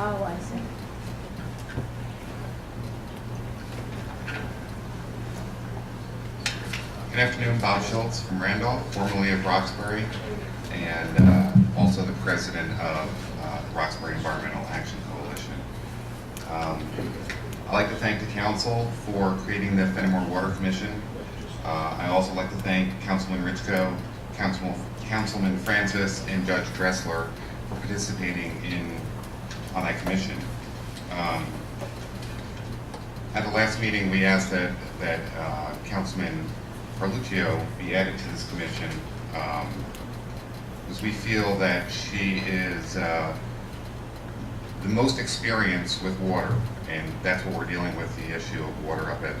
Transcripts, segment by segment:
Oh, I see. Good afternoon, Bob Schultz from Randolph, formerly of Roxbury, and also the president of Roxbury Environmental Action Coalition. I'd like to thank the council for creating the Fenimore Water Commission. I also like to thank Councilman Richko, Councilman Francis, and Judge Dressler for participating on that commission. At the last meeting, we asked that Councilman Carluccio be added to this commission because we feel that she is the most experienced with water, and that's what we're dealing with, the issue of water up at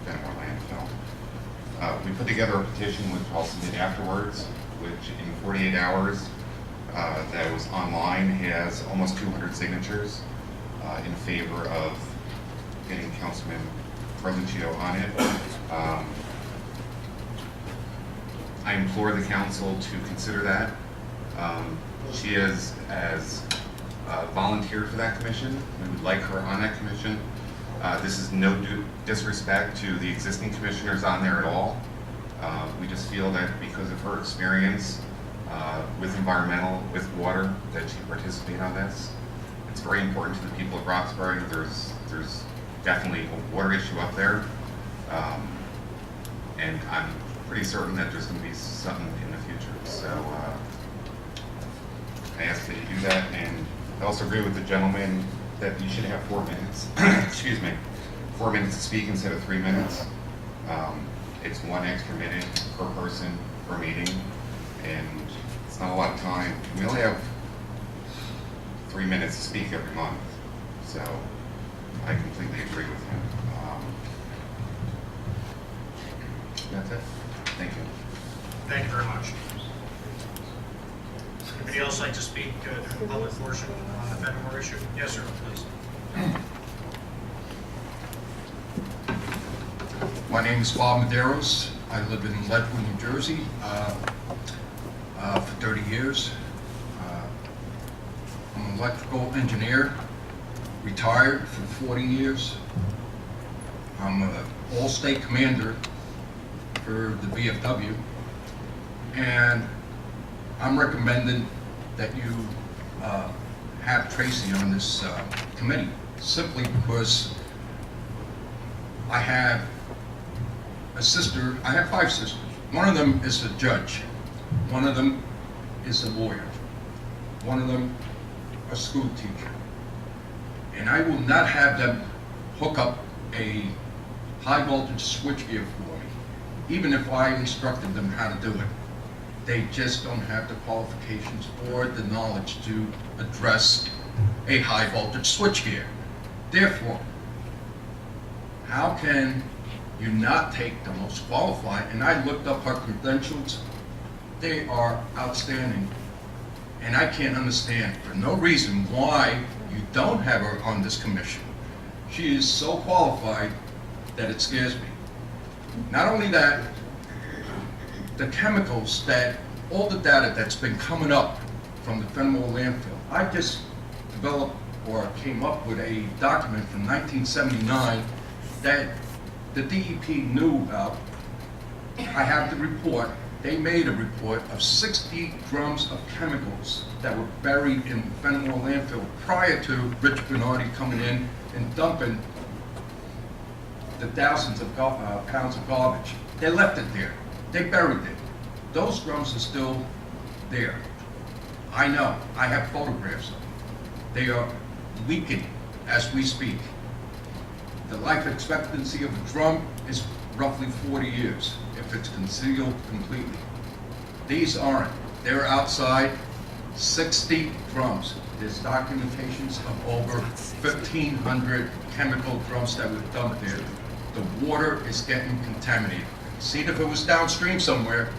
Fenimore Landfill. We put together a petition which I'll submit afterwards, which in 48 hours that was online has almost 200 signatures in favor of getting Councilman Carluccio on it. I implore the council to consider that. She has volunteered for that commission. We would like her on that commission. This is no disrespect to the existing commissioners on there at all. We just feel that because of her experience with environmental, with water, that she participate on this. It's very important to the people of Roxbury. There's definitely a water issue up there. And I'm pretty certain that there's going to be something in the future. So I ask that you do that, and I also agree with the gentleman that you should have 4 minutes. Excuse me, 4 minutes to speak instead of 3 minutes. It's 1 extra minute per person per meeting, and it's not a lot of time. We only have 3 minutes to speak every month, so I completely agree with him. That's it. Thank you. Thank you very much. Anybody else like to speak to the public portion on the Fenimore issue? Yes, sir, please. My name is Bob Medeiros. I live in Leadville, New Jersey for 30 years. I'm an electrical engineer, retired for 40 years. I'm an all-state commander for the VFW, and I'm recommending that you have Tracy on this committee, simply because I have a sister. I have 5 sisters. One of them is a judge. One of them is a lawyer. One of them a school teacher. And I will not have them hook up a high voltage switchgear for me, even if I instructed them how to do it. They just don't have the qualifications or the knowledge to address a high voltage switchgear. Therefore, how can you not take the most qualified? And I looked up her credentials. They are outstanding. And I can't understand for no reason why you don't have her on this commission. She is so qualified that it scares me. Not only that, the chemicals that, all the data that's been coming up from the Fenimore landfill. I just developed or came up with a document from 1979 that the DEP knew about. I have the report. They made a report of 60 drums of chemicals that were buried in Fenimore landfill prior to Rich Bernardi coming in and dumping the thousands of pounds of garbage. They left it there. They buried it. Those drums are still there. I know. I have photographs of them. They are leaking as we speak. The life expectancy of a drum is roughly 40 years if it's concealed completely. These aren't. They're outside. 60 drums. There's documentations of over 1,500 chemical drums that were dumped there. The water is getting contaminated. See it if it was downstream somewhere,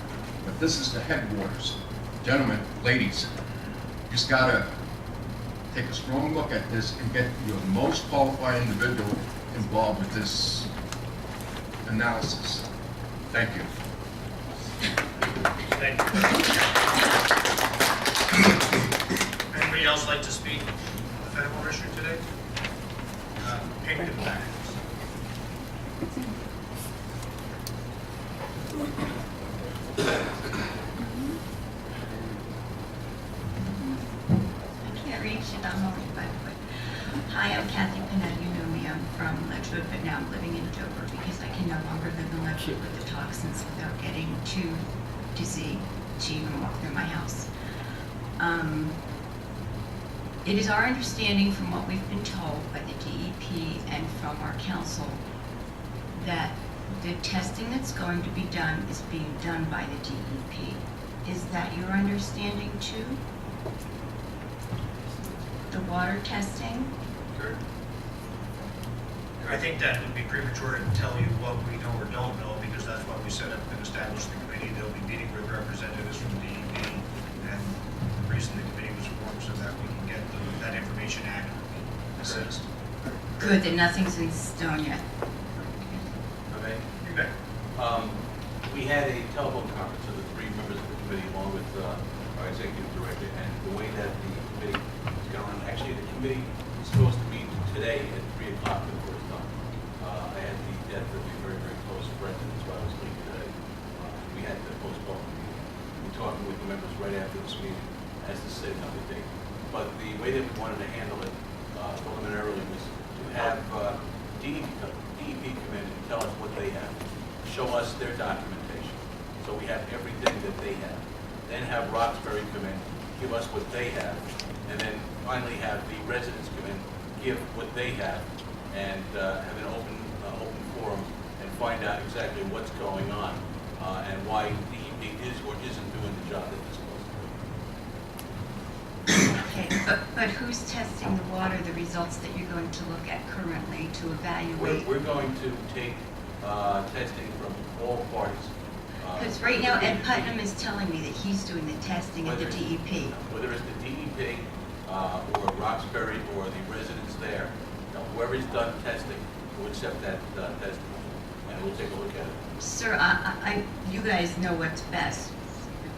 but this is the headwaters. Gentlemen, ladies, you just gotta take a strong look at this and get your most qualified individual involved with this analysis. Thank you. Thank you. Anybody else like to speak on the Fenimore issue today. Pink in the back. I can't reach it, I'm only 5 foot. Hi, I'm Kathy Pinette, you know me, I'm from Ledgewood, but now I'm living in Dover because I can no longer live in Ledgewood with the toxins without getting too dizzy to even walk through my house. It is our understanding from what we've been told by the DEP and from our council that the testing that's going to be done is being done by the DEP. Is that your understanding too? The water testing? Sure. I think that would be premature to tell you what we know or don't know, because that's why we set up and established the committee. They'll be meeting with representatives from the DEP, and the reason the committee was formed so that we can get that information accurately assessed. Good, that nothing's in stone yet. Okay. You bet. We had a telephone conference of the 3 members of the committee along with our executive director, and the way that the committee is going, actually the committee is supposed to meet today at 3 o'clock for the first time. I had the death of a very, very close friend, and that's why I was leaving today. We had to postpone the meeting. We're talking with the members right after this meeting as to set another date. But the way that we wanted to handle it preliminarily was to have DEP come in and tell us what they have, show us their documentation, so we have everything that they have. Then have Roxbury come in, give us what they have, and then finally have the residents come in, give what they have, and have an open forum and find out exactly what's going on and why DEP is or isn't doing the job that it's supposed to do. Okay, but who's testing the water, the results that you're going to look at currently to evaluate? We're going to take testing from all parties. Because right now Ed Putnam is telling me that he's doing the testing at the DEP. Whether it's the DEP or Roxbury or the residents there, whoever's done testing will accept that testimony, and we'll take a look at it. Sir, you guys know what's best.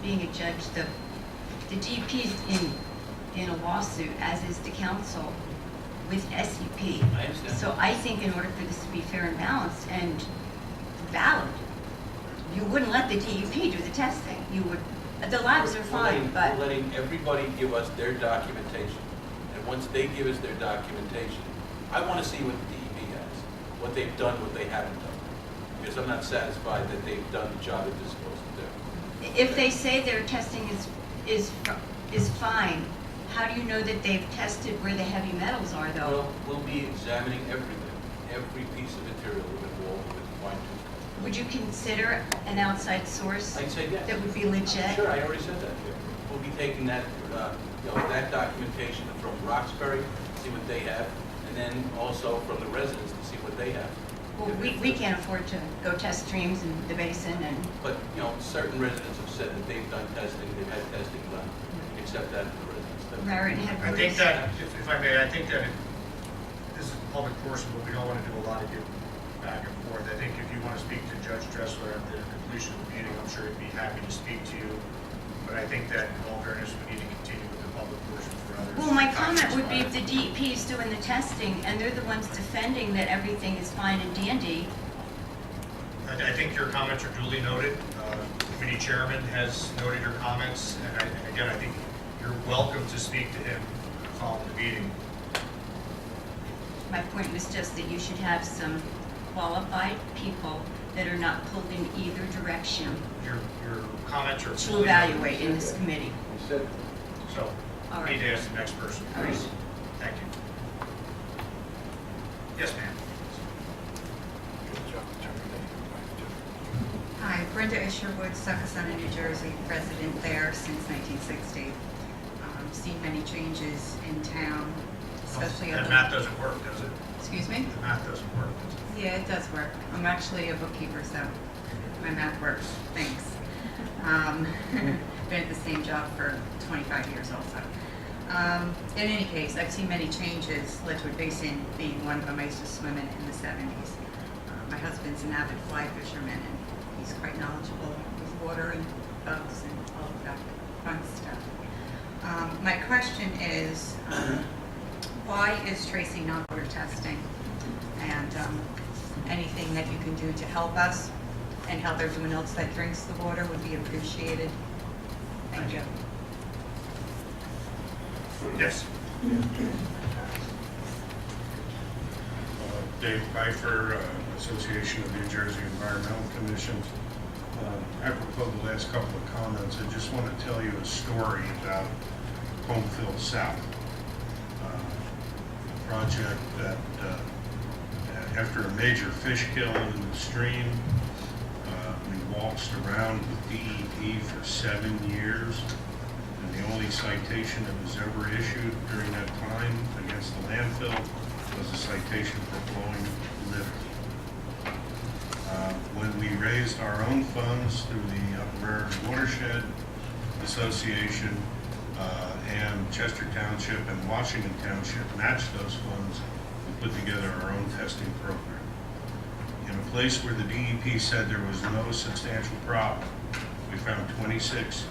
Being a judge, the DEP is in a lawsuit, as is the council, with SEP. I understand. So I think in order for this to be fair and balanced and valid, you wouldn't let the DEP do the testing. You would, the labs are fine, but. We're letting everybody give us their documentation, and once they give us their documentation, I want to see what the DEP has, what they've done, what they haven't done, because I'm not satisfied that they've done the job that they're supposed to do. If they say their testing is fine, how do you know that they've tested where the heavy metals are, though? Well, we'll be examining everything, every piece of material with fine tooth comb. Would you consider an outside source I'd say yes. that would be legit? Sure, I already said that. We'll be taking that, that documentation from Roxbury, see what they have, and then also from the residents to see what they have. Well, we can't afford to go test streams in the basin and, But, certain residents have said that they've done testing, they've had testing done, accept that from the residents. Raritan I headquarters. think that, if I may, I think that this is a public portion, but we don't want to do a lot of giving back and forth. I think if you want to speak to Judge Dressler at the completion of the meeting, I'm sure he'd be happy to speak to you. But I think that in all fairness, we need to continue with the public portion for others. Well, my comment would be if the DEP is doing the testing and they're the ones defending that everything is fine and dandy, I think your comments are duly noted. Committee chairman has noted your comments, and again, I think you're welcome to speak to him following the meeting. my point was just that you should have some qualified people that are not pulled in either direction Your comments are to fully evaluate in this committee. noted. So, All need right. to ask the next person. All right. Thank you. Yes, ma'am. Hi, Brenda Isherwood, Succothon, New Jersey, resident there since 1960. Seen many changes in town, especially That of math doesn't work, does it? Excuse me? The math doesn't work, does it? Yeah, it does work. I'm actually a bookkeeper, so my math works. Thanks. Been at the same job for 25 years also. In any case, I've seen many changes, Ledgewood Basin being one of them. I used to swim in the 70s. My husband's an avid fly fisherman, and he's quite knowledgeable with water and bugs and all of that fun stuff. My question is, Why is Tracy not water testing? And anything that you can do to help us and help everyone else that drinks the water would be appreciated. Thank you. Yes. Dave Pfeiffer, Association of New Jersey Environmental Commissions. Apropos the last couple of comments, I just want to tell you a story about Homefield South. A project that, after a major fish kill in the stream, we waltzed around with DEP for 7 years. And the only citation that was ever issued during that time against the landfill was a citation for blowing litter. When we raised our own funds through the Upper American Watershed Association and Chester Township and Washington Township matched those funds, we put together our own testing program. In a place where the DEP said there was no substantial problem, we found 26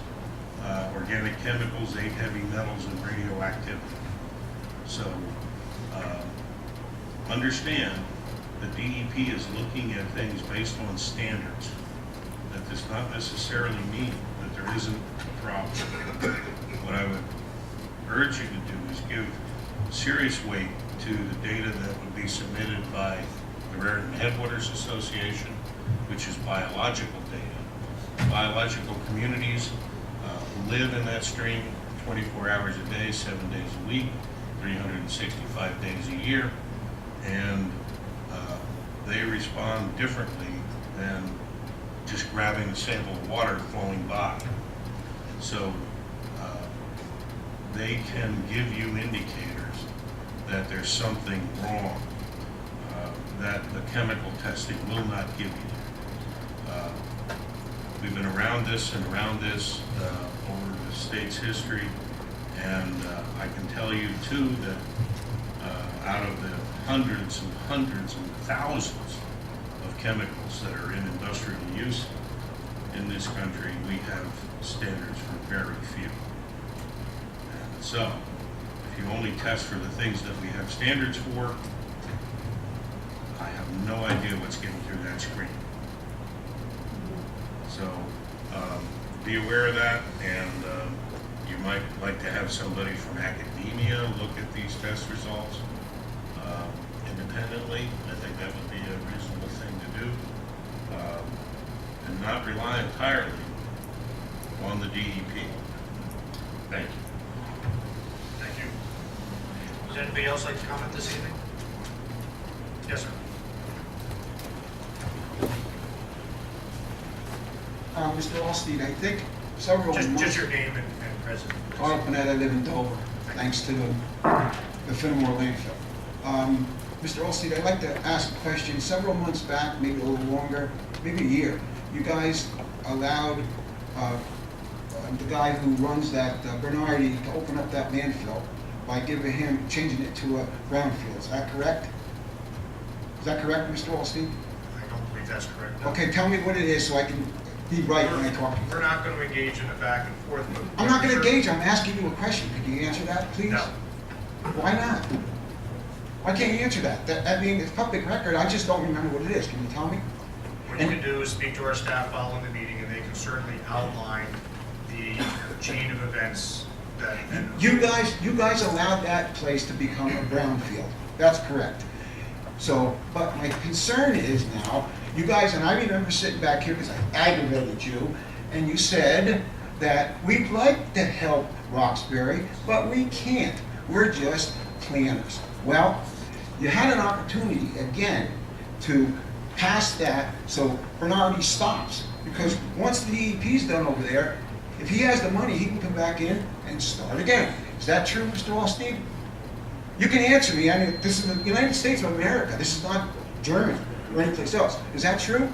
organic chemicals, 8 heavy metals, and radioactivity. So understand the DEP is looking at things based on standards. That does not necessarily mean that there isn't a problem. What I would urge you to do is give serious weight to the data that would be submitted by the Raritan Headwaters Association, which is biological data. Biological communities live in that stream 24 hours a day, 7 days a week, 365 days a year, and they respond differently than just grabbing a sample of water flowing by. So they can give you indicators that there's something wrong that the chemical testing will not give you. We've been around this and around this over the state's history, and I can tell you too that out of the hundreds and hundreds and thousands of chemicals that are in industrial use in this country, we have standards for very few. And so, if you only test for the things that we have standards for, I have no idea what's getting through that screen. So, be aware of that, and you might like to have somebody from academia look at these test results independently. I think that would be a reasonable thing to do, and not rely entirely on the DEP. Thank you. Thank you. Does anybody else like to comment this evening? Yes, sir. Mr. Alstein, I think several Just months... your name and residence. Carl Panetta, I live in Dover, thanks to the Fenimore landfill. Mr. Alstein, I'd like to ask a question. Several months back, maybe a little longer, maybe a year, you guys allowed the guy who runs that, Bernardi, to open up that landfill by changing it to a brownfield. Is that correct? Is that correct, Mr. Alstein? I don't believe that's correct. No. Okay, tell me what it is so I can be right when I talk to you. We're not going to engage in a back and forth. But I'm not going to engage, I'm asking you a question. Could you answer that, please? No. Why not? Why can't you answer that? I mean, it's public record, I just don't remember what it is. Can you tell me? What you can do is speak to our staff following the meeting, and they can certainly outline the chain of events that... You guys allowed that place to become a brownfield. That's correct. So, but my concern is now, you guys, and I remember sitting back here because I aggravated you, and you said that we'd like to help Roxbury, but we can't. We're just planners. Well, you had an opportunity again to pass that so Bernardi stops. Because once the DEP's done over there, if he has the money, he can come back in and start again. Is that true, Mr. Alstein? You can answer me. I mean, this is the United States of America. This is not Germany or anyplace else. Is that true?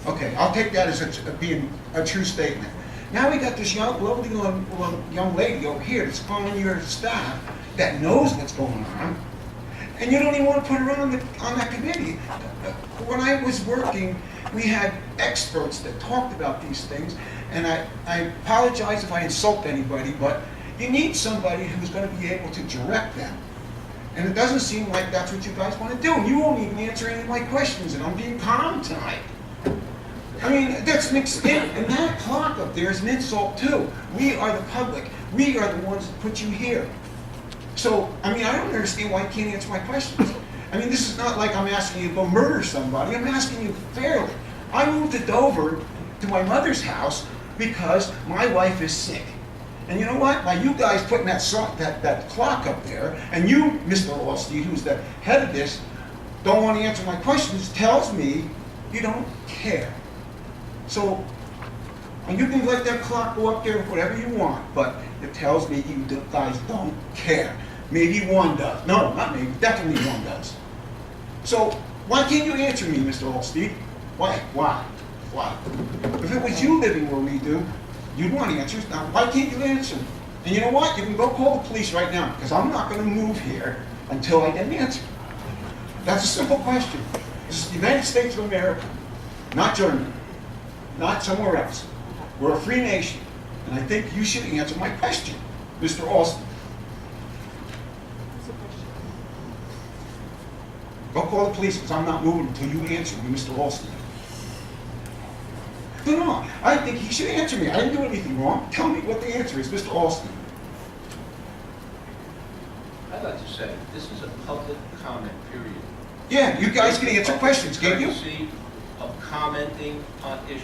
Okay, I'll take that as being a true statement. Now we got this lovely young lady over here that's calling your staff that knows what's going on, and you don't even want to put her on that committee. When I was working, we had experts that talked about these things, and I apologize if I insult anybody, but you need somebody who's going to be able to direct them. And it doesn't seem like that's what you guys want to do. And you won't even answer any of my questions, and I'm being calm tonight. I mean, that's mixed in, and that clock up there is an insult too. We are the public. We are the ones that put you here. So, I mean, I don't understand why you can't answer my questions. I mean, this is not like I'm asking you to go murder somebody. I'm asking you fairly. I moved to Dover to my mother's house because my wife is sick. And you know what? By you guys putting that clock up there, and you, Mr. Allsteed, who's the head of this, don't want to answer my questions, tells me you don't care. So, and you can let that clock go up there whatever you want, but it tells me you guys don't care. Maybe one does. No, not maybe. Definitely one does. So, why can't you answer me, Mr. Allsteed? Why? Why? Why? If it was you living where we do, you'd want answers. Now, why can't you answer? And you know what? You can go call the police right now, because I'm not going to move here until I get an answer. That's a simple question. This is the United States of America, not Germany, not somewhere else. We're a free nation, and I think you should answer my question, Mr. Allsteed. Go call the police, because I'm not moving until you answer me, Mr. Allsteed. No, I think he should answer me. I didn't do anything wrong. Tell me what the answer is, Mr. Allsteed. I'd like to say, this is a public comment period. Yeah, you guys can answer questions, can't you? Courtesy of commenting on issues.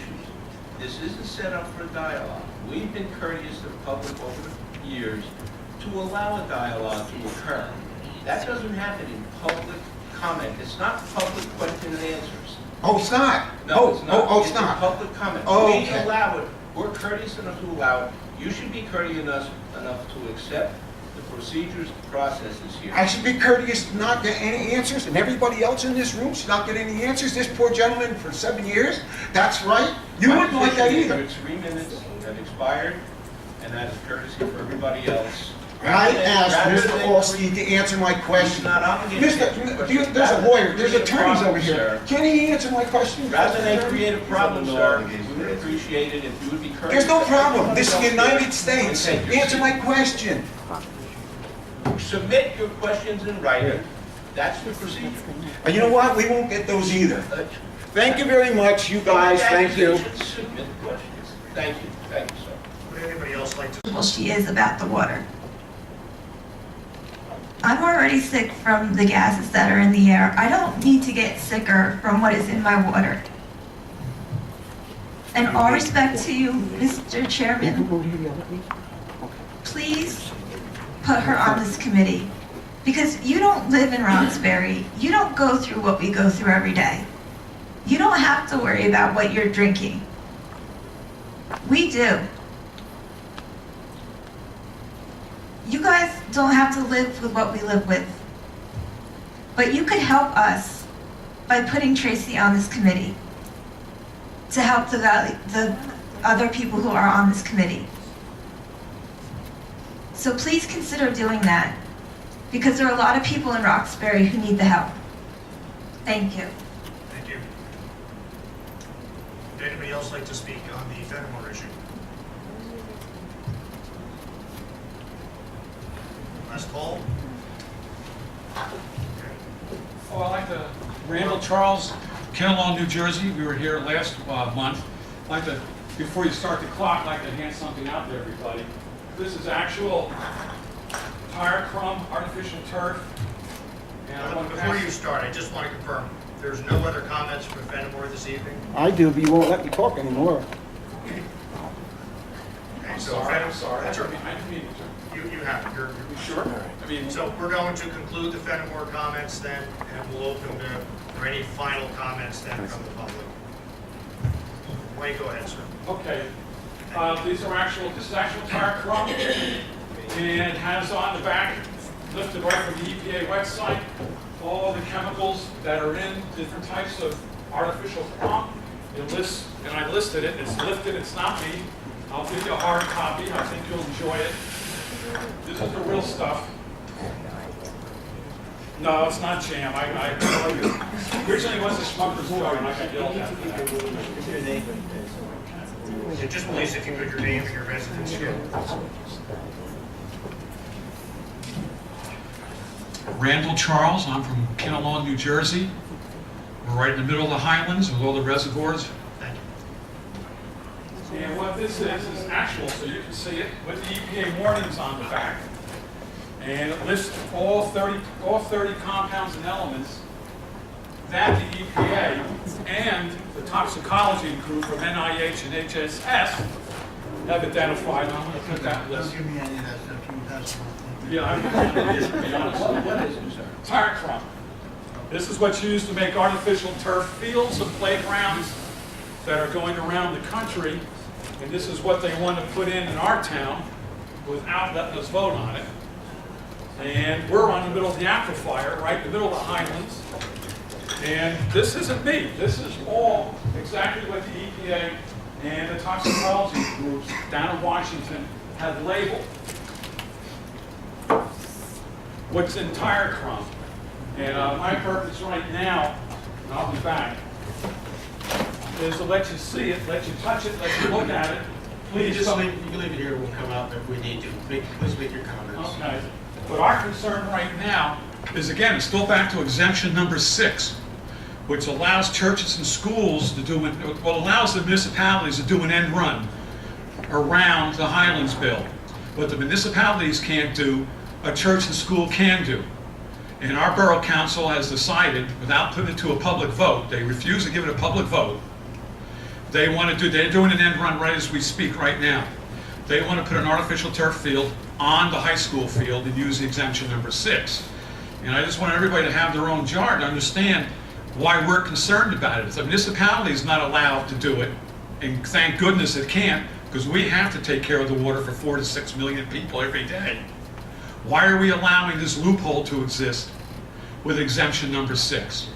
This isn't set up for dialogue. We've been courteous to the public over the years to allow a dialogue to occur. That doesn't happen in public comment. It's not public question and answers. Oh, it's not? No, it's not. Oh, it's not. a public comment. Oh, We okay. allow it. We're courteous enough to allow it. You should be courteous enough to accept the procedures, the processes here. I should be courteous to not get any answers, and everybody else in this room should not get any answers? This poor gentleman for 7 years? That's right? You wouldn't like that either. Your 3 minutes have expired, and that is courtesy for everybody else. I asked Rather Mr. than Allsteed to answer my question. He's not obligated to answer your question. There's a lawyer, there's Rather than attorneys over create a here. problem, Can he answer my question? Rather than create a problem, sir, we would appreciate it if you would be courteous. There's no to problem. everybody This is the else United here. States. Take your Answer seat. my question. Submit your questions in writing. That's the procedure. And you know what? We won't get those either. Thank you very much, you guys. Thank you. Submit questions. Thank you, sir. Would anybody else like to? Well, she is about the water. I'm already sick from the gases that are in the air. I don't need to get sicker from what is in my water. And all respect to you, Mr. Chairman, please put her on this committee. Because you don't live in Roxbury. You don't go through what we go through every day. You don't have to worry about what you're drinking. We do. You guys don't have to live with what we live with. But you could help us by putting Tracy on this committee to help the other people who are on this committee. So please consider doing that, because there are a lot of people in Roxbury who need the help. Thank you. Thank you. Would anybody else like to speak on the Fenimore issue? Last call? Oh, I'd like to, Randall Charles, Kennelon, New Jersey. We were here last month. I'd like to, before you start the clock, I'd like to hand something out to everybody. This is actual tire crumb, artificial turf. And I want to Before you start, I just want to confirm, there's no other comments from Fenimore this evening? I do, but you won't let me talk anymore. Okay, I'm so sorry. That's all I right. didn't mean to. You have it. You're Sure? I mean, So we're going to conclude the Fenimore comments then, and we'll open for any final comments then from the public. Why don't you go ahead, sir? okay. This is actual tire crumb. And it has on the back, lifted right from the EPA website, all the chemicals that are in different types of artificial crumb. It lists, and I listed it, it's lifted, it's not me. I'll give you a hard copy, I think you'll enjoy it. This is the real stuff. No, it's not jam, originally it was a Schmucker's jar and I got yelled at for that. Yeah, just please, if you could, your name and your residence. Randall Charles. I'm from Kinnelon, New Jersey. We're right in the middle of the Highlands with all the reservoirs. Thank you. And what this is actual, so you can see it, with the EPA warnings on the back. And it lists all 30 compounds and elements that the EPA and the toxicology group from NIH and HSS have identified. I'm going to put that list. Don't give me any of that stuff, you have some. Yeah, I'm going to be honest. What is it, sir? Tire crumb. This is what's used to make artificial turf fields and playgrounds that are going around the country. And this is what they want to put in our town without letting us vote on it. And we're on the middle of the aquifer, right in the middle of the Highlands. And this isn't me. This is all exactly what the EPA and the toxicology groups down in Washington have labeled. What's in tire crumb. And my purpose right now, and I'll be back, is to let you see it, let you touch it, let you look at it. Please You don't. can leave it here, we'll come out if we need to. Please make your comments. Okay. But our concern right now is, again, it's still back to exemption number 6, which allows churches and schools to do, allows the municipalities to do an end run around the Highlands bill. What the municipalities can't do, a church and school can do. And our borough council has decided, without putting it to a public vote, they refuse to give it a public vote. They want to do, they're doing an end run right as we speak right now. They want to put an artificial turf field on the high school field and use the exemption number 6. And I just want everybody to have their own jar to understand why we're concerned about it. The municipality is not allowed to do it, and thank goodness it can't, because we have to take care of the water for 4 to 6 million people every day. Why are we allowing this loophole to exist with exemption number 6?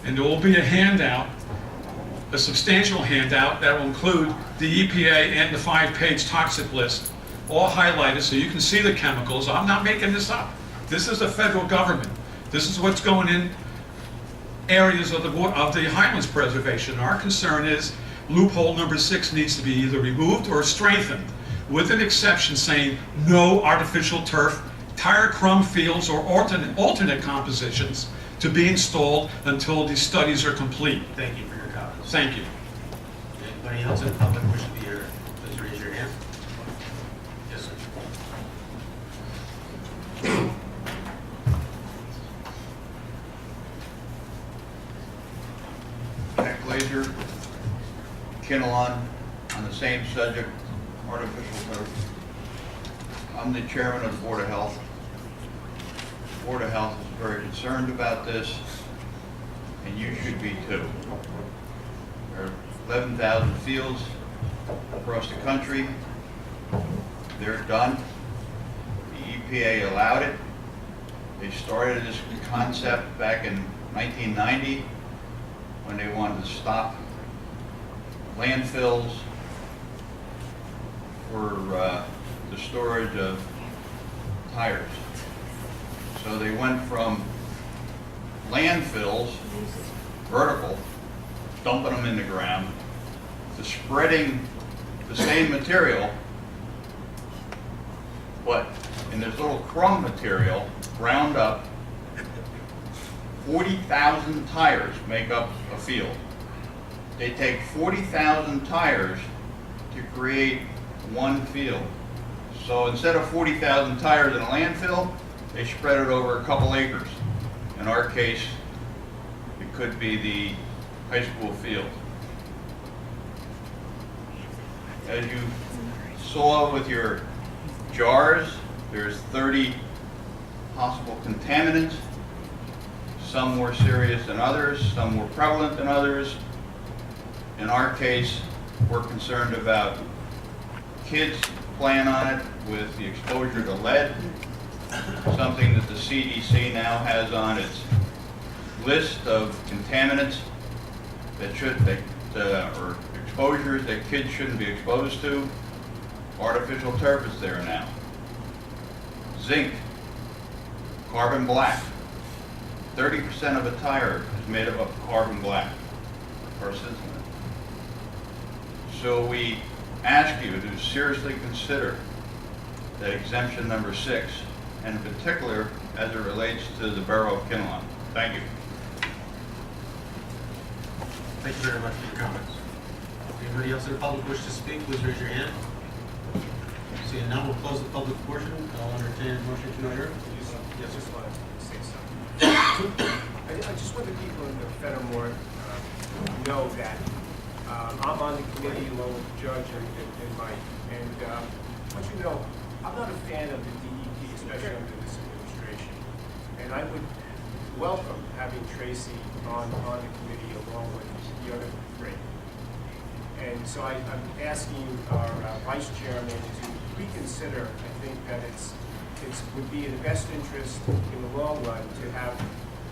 And there will be a handout, a substantial handout that will include the EPA and the 5-page toxic list, all highlighted so you can see the chemicals. I'm not making this up. This is the federal government. This is what's going in areas of the Highlands Preservation. Our concern is loophole number 6 needs to be either removed or strengthened, with an exception saying no artificial turf, tire crumb fields, or alternate compositions to be installed until these studies are complete. Thank you for your comments. Thank you. Anybody else in the public wish to be heard? Please raise your hand. Yes, sir. Jack Glazer, Kinnelon, on the same subject, artificial turf. I'm the chairman of the Board of Health. The Board of Health is very concerned about this, and you should be too. There are 11,000 fields across the country. They're done. The EPA allowed it. They started this concept back in 1990 when they wanted to stop landfills for the storage of tires. So they went from landfills, vertical, dumping them in the ground, to spreading the same material, but in this little crumb material, ground up. 40,000 tires make up a field. They take 40,000 tires to create one field. So instead of 40,000 tires in a landfill, they spread it over a couple acres. In our case, it could be the high school field. As you saw with your jars, there's 30 possible contaminants. Some more serious than others, some more prevalent than others. In our case, we're concerned about kids playing on it with the exposure to lead, something that the CDC now has on its list of contaminants or exposures that kids shouldn't be exposed to. Artificial turf is there now. Zinc, carbon black. 30% of a tire is made up of carbon black, persistent. So we ask you to seriously consider that exemption number 6 and in particular as it relates to the borough of Kinnelon. Thank you. Thank you very much for your comments. Anybody else in the public wish to speak, please raise your hand. Seeing none, we'll close the public portion. I'll entertain a motion to adjourn. Yes, just want to say something. I just want the people in the Fenimore know that I'm on the committee along with the judge and Mike. And I want you to know, I'm not a fan of the DEP, especially under this administration. And I would welcome having Tracy on the committee along with the other three. And so I'm asking our vice chairman to reconsider. I think that it would be in the best interest in the long run to have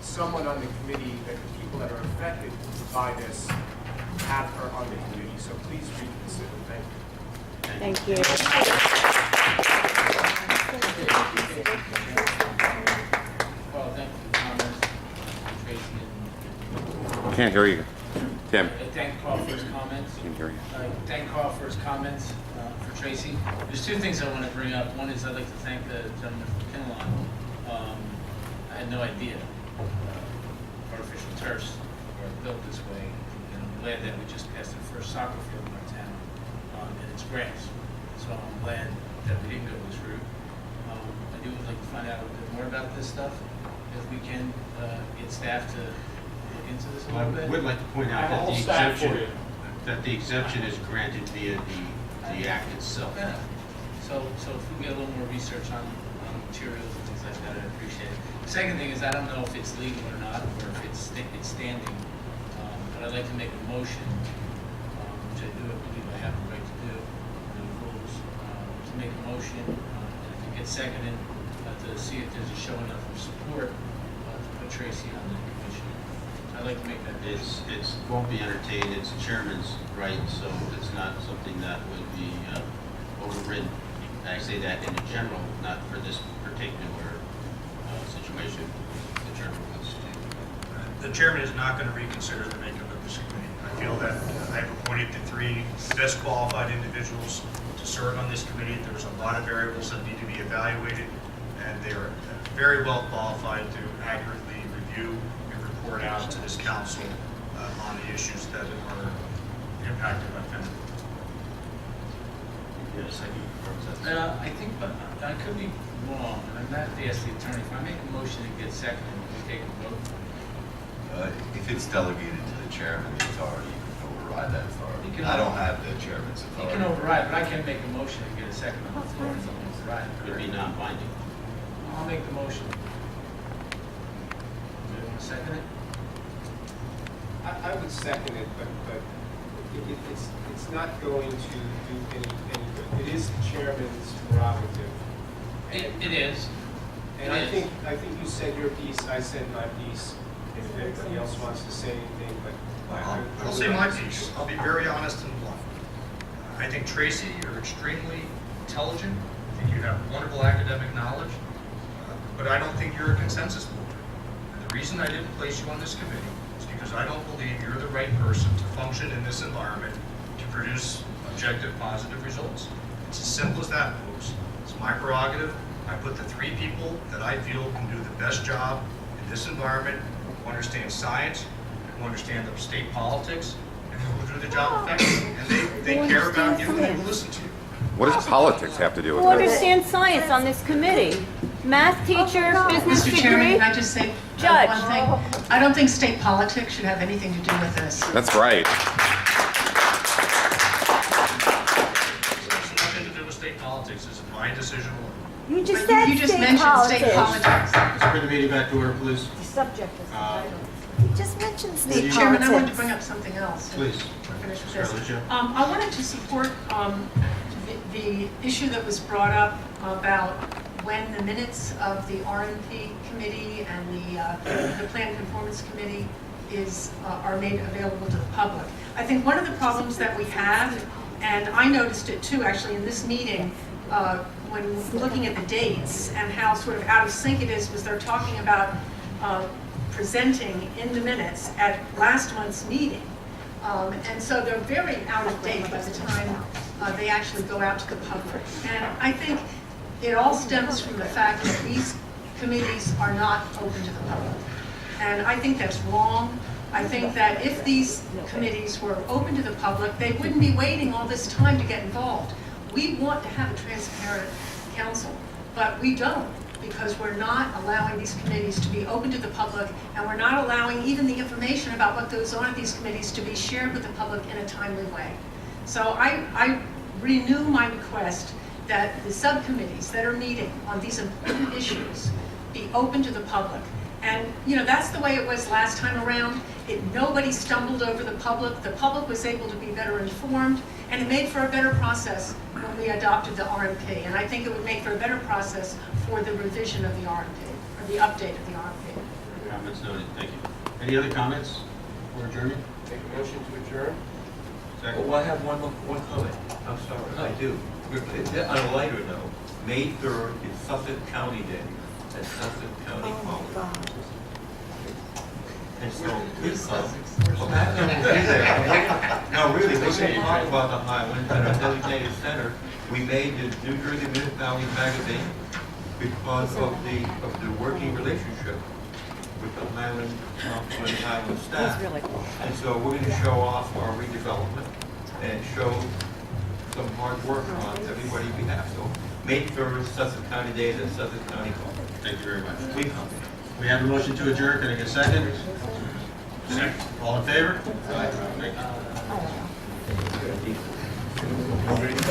someone on the committee, that the people that are affected by this have her on the committee. So please reconsider. Thank you. Well, thank you for the comments, Tracy and Can't hear you, Tim. thank Carl for his comments. Can't hear you. Thank Carl for his comments for Tracy. There's two things I want to bring up. One is I'd like to thank the gentleman from Kinnelon. I had no idea artificial turfs are built this way, and I'm glad that we just passed the first soccer field in our town, and it's grass. So I'm glad that we didn't go this route. I do would like to find out a bit more about this stuff, if we can get staff to look into this a Well, little bit. I would like to point I out have a that whole the stack for you. exemption is granted via the act itself. Yeah. So if we get a little more research on materials and things like that, I'd appreciate it. The second thing is, I don't know if it's legal or not, or if it's standing, but I'd like to make a motion, which I do believe I have the right to do, under the rules, to make a motion, and if it gets seconded, to see if there's a show enough of support to put Tracy on the commission. I'd like to make that motion. It won't be entertained, it's the chairman's right, so it's not something that would be overridden. I say that in general, not for this particular situation the chairman wants to do. The chairman is not going to reconsider the makeup of this committee. I feel that I've appointed the three best qualified individuals to serve on this committee. There's a lot of variables that need to be evaluated, and they are very well qualified to accurately review and report out to this council on the issues that are impacted by Fenimore. Yes, I do. I think, but I could be wrong, and I'm not the attorney. If I make a motion and get seconded, we take a vote. If it's delegated to the chairman, the authority, you can override that authority. You can I don't have the chairman's You authority. can override, but I can't make a motion and get a second on the floor and override. Could be non-binding. I'll make the motion. Do you want to second it? I would second it, but it's not going to do any good. It is the chairman's prerogative. It is. And I think you said your piece, I said my piece. If anybody else wants to say anything, but I'll say my piece. I'll be very honest and blunt. I think, Tracy, you're extremely intelligent. I think you have wonderful academic knowledge, but I don't think you're a consensus builder. And the reason I didn't place you on this committee is because I don't believe you're the right person to function in this environment to produce objective, positive results. It's as simple as that, folks. It's my prerogative. I put the three people that I feel can do the best job in this environment, who understand science, who understand the state politics, and who will do the job effectively. And they care about you and they will listen to you. What does politics have to do with Who this? understands science on this committee? Math teacher, business Mr. Chairman, degree? can I just say Judge. one thing? I don't think state politics should have anything to do with this. That's right. It has nothing to do with state politics. It's my decision alone. You just But said you just state mentioned politics. state politics. Let's bring the meeting back to order, please. The subject is the title. You just mentioned state Mr. Chairman, I wanted to politics. bring up something else. Please. We're finished with Ms. this. Carluccio. I wanted to support the issue that was brought up about when the minutes of the RNP committee and the Plan Conformance Committee are made available to the public. I think one of the problems that we have, and I noticed it too actually in this meeting, when looking at the dates and how sort of out of sync it is, was they're talking about presenting in the minutes at last month's meeting. And so they're very out of date by the time they actually go out to the public. And I think it all stems from the fact that these committees are not open to the public. And I think that's wrong. I think that if these committees were open to the public, they wouldn't be waiting all this time to get involved. We want to have a transparent council, but we don't, because we're not allowing these committees to be open to the public, and we're not allowing even the information about what goes on at these committees to be shared with the public in a timely way. So I renew my request that the subcommittees that are meeting on these important issues be open to the public. And, you know, that's the way it was last time around. Nobody stumbled over the public. The public was able to be better informed, and it made for a better process when we adopted the RMP. And I think it would make for a better process for the revision of the RMP, or the update of the RMP. Comments noted, thank you. Any other comments for adjournment? Make a motion to adjourn? Second. Well, I have one comment. I'm sorry, I do. On a lighter note, May 3rd is Suffolk County Day at Suffolk County College. And so, well, Matt will be there. No, really, we should talk about the Highlands at our designated center. We made the New Jersey Municipality magazine because of the working relationship with the Highland Council and Highland staff. And so we're going to show off our redevelopment and show some hard work on everybody's behalf. So May 3rd, Suffolk County Day at Suffolk County Hall. Thank you very much. Please come. We have a motion to adjourn, can I get a second? Second. All in favor? Thank you.